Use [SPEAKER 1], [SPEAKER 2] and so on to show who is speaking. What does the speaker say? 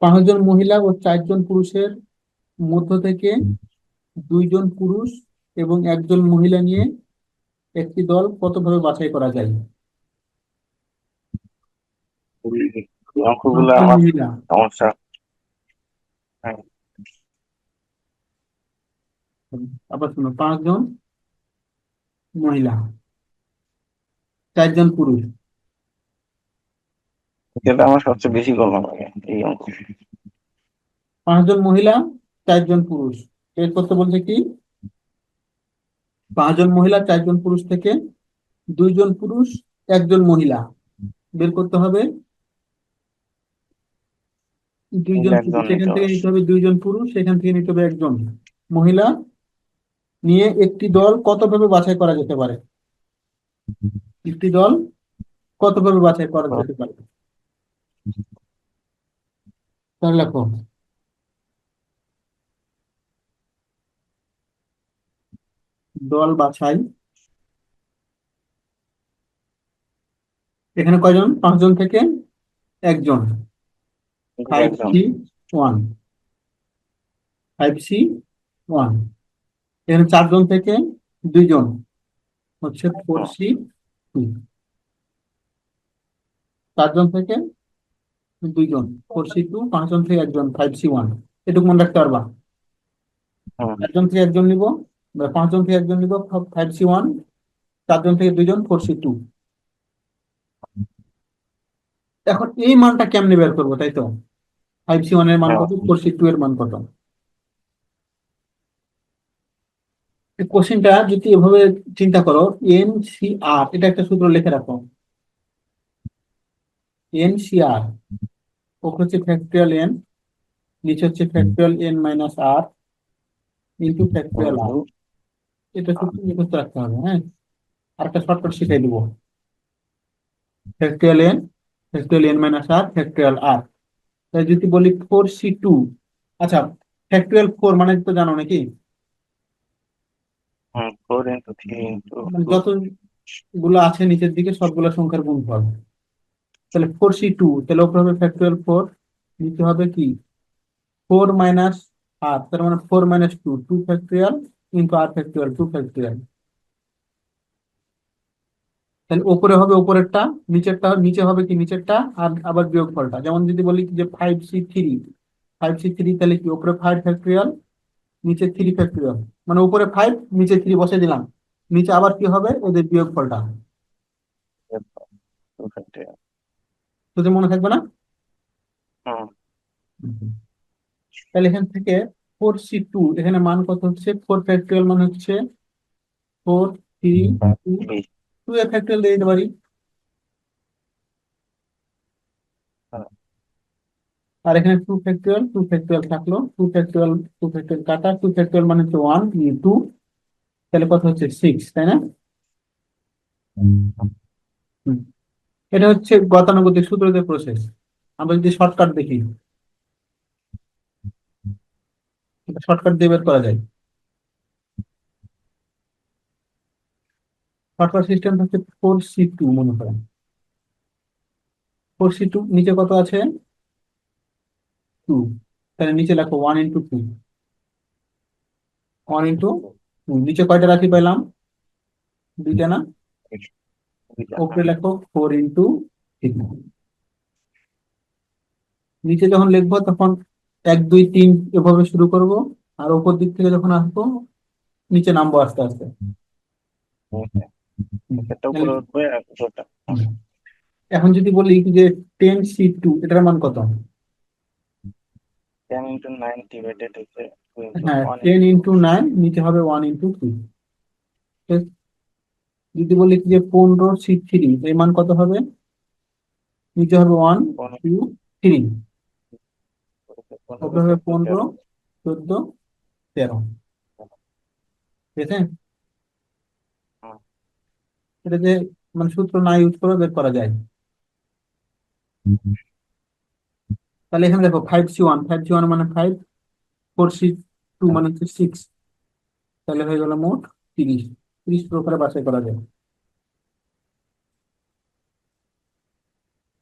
[SPEAKER 1] 5 জন মহিলা ও 4 জন পুরুষের মধ্য থেকে 2 জন পুরুষ এবং 1 জন মহিলা নিয়ে একটি দল কতভাবে বাছাই করা যায়?
[SPEAKER 2] এই অঙ্কগুলো
[SPEAKER 1] 5 জন
[SPEAKER 2] আমার
[SPEAKER 1] মহিলা,
[SPEAKER 2] সমস্যা। হ্যাঁ,
[SPEAKER 1] আবার শোনো, 5 জন মহিলা, 4 জন পুরুষ।
[SPEAKER 2] এটা আমার সবচেয়ে বেশি গরম লাগে এই অঙ্ক।
[SPEAKER 1] 5 জন মহিলা, 4 জন পুরুষ, এর করতে বলছে কি 5 জন মহিলা 4 জন পুরুষ থেকে 2 জন পুরুষ 1 জন মহিলা বের করতে হবে। 2 জন পুরুষ
[SPEAKER 2] একজন
[SPEAKER 1] এখান
[SPEAKER 2] নিতে
[SPEAKER 1] থেকে
[SPEAKER 2] হবে।
[SPEAKER 1] নিতে হবে, 2 জন পুরুষ এখান থেকে নিতে হবে 1 জন মহিলা নিয়ে একটি দল কতভাবে বাছাই করা যেতে পারে? একটি দল কতভাবে বাছাই করা যেতে পারে? তাহলে লেখো, দল বাছাই। এখানে কয়জন? 5 জন থেকে 1 জন। ফাইভ
[SPEAKER 2] একজন।
[SPEAKER 1] C one 5C1। এখানে 4 জন থেকে 2 জন হচ্ছে 4C2। 4 জন থেকে 2 জন 4C2, 5 জন থেকে 1 জন 5C1। এটুকু মনে রাখতে পারবা। 4 জন থেকে 1 জন নিব, 5 জন থেকে 1 জন নিব 5C1, 4 জন থেকে 2 জন 4C2। এখন এই মানটা কেমনে বের করবো, তাই তো? 5C1 এর মান কত, 4C2 এর মান কত? এই কোশ্চেনটা যদি এভাবে চিন্তা করো, NCR, এটা একটা সূত্র লিখে রাখো। NCR, ওকে হচ্ছে ফ্যাক্টরিয়াল এন, নিচে হচ্ছে ফ্যাক্টরিয়াল N-R ইন্টু ফ্যাক্টরিয়াল আর। এটা সূত্র মুখস্থ রাখতে হবে, হ্যাঁ। আর একটা শর্টকাট শিখাই দিব, factorial N, factorial N-R, factorial R. তাই যদি বলি 4C2, আচ্ছা, ফ্যাক্টরিয়াল 4 মানে তো জানো নাকি?
[SPEAKER 2] 4 into 3 into
[SPEAKER 1] মানে
[SPEAKER 2] 2।
[SPEAKER 1] যতগুলো আছে নিচের দিকে সবগুলো সংখ্যার গুণফল। তাহলে 4C2, তাহলে উপরে হবে ফ্যাক্টরিয়াল 4, নিচে হবে কি 4 - R, তার মানে 4 - 2, 2 ফ্যাক্টরিয়াল ইন্টু আর ফ্যাক্টরিয়াল 2 ফ্যাক্টরিয়াল। তাহলে উপরে হবে উপরেরটা, নিচেরটা নিচে হবে কি নিচেরটা, আর আবার বিয়োগফলটা। যেমন যদি বলি যে 5C3, 5C3, তাহলে কি উপরে 5 ফ্যাক্টরিয়াল, নিচে 3 ফ্যাক্টরিয়াল, মানে উপরে 5 নিচে 3 বসে দিলাম, নিচে আবার কি হবে ওদের বিয়োগফলটা। তোদের মনে থাকবে না? তাহলে এখান থেকে 4C2, এখানে মান কত হচ্ছে, 4 ফ্যাক্টরিয়াল মান হচ্ছে 4, 3, 2, 2 এর ফ্যাক্টরিয়াল দিয়ে দিতে পারি। আর এখানে 2 ফ্যাক্টরিয়াল, 2 ফ্যাক্টরিয়াল থাকলো, 2 ফ্যাক্টরিয়াল 2 ফ্যাক্টরিয়াল কাটা, 2 ফ্যাক্টরিয়াল মানে হচ্ছে 1, 2, তাহলে কত হচ্ছে 6, তাই না? হুম। এটা হচ্ছে গতানুগতিক সূত্রদের প্রসেস। আমরা যদি শর্টকাট দেখি, শর্টকাট দিয়ে বের করা যায়। শর্টকাট সিস্টেম হচ্ছে 4C2, মনে করেন 4C2 নিচে কত আছে 2, তাহলে নিচে লেখো 1 × 2, 1 × 2, নিচে কয়টা রাশি পেলাম, 2টা না? উপরে লেখো 4 × 3। নিচে যখন লিখবো তখন 1, 2, 3 এভাবে শুরু করব, আর উপর দিক থেকে যখন আসবো নিচে নামবো আস্তে আস্তে।
[SPEAKER 2] এটা
[SPEAKER 1] তাহলে
[SPEAKER 2] উপরে উঠবে আর উপরটা।
[SPEAKER 1] এখন যদি বলি যে 10C2, এটার মান কত?
[SPEAKER 2] 10 into 9 divided হচ্ছে 2 into
[SPEAKER 1] হ্যাঁ,
[SPEAKER 2] 1
[SPEAKER 1] 10
[SPEAKER 2] into
[SPEAKER 1] × 9, নিচে হবে 1 × 2। যদি বলি যে 15C3, এর মান কত হবে? নিচে হবে 1, 2, 3, উপরে
[SPEAKER 2] 15,
[SPEAKER 1] হবে
[SPEAKER 2] 14,
[SPEAKER 1] 15,
[SPEAKER 2] 13।
[SPEAKER 1] 14, 13। ঠিক আছে? এটা যে মানে সূত্র না ইউজ করে বের করা যায়। তাহলে এখানে দেখো 5C1, 5C1 মানে 5, 4C2 মানে হচ্ছে 6, তাহলে হয়ে গেল মোট 30। 30 প্রকারে বাছাই করা যায়।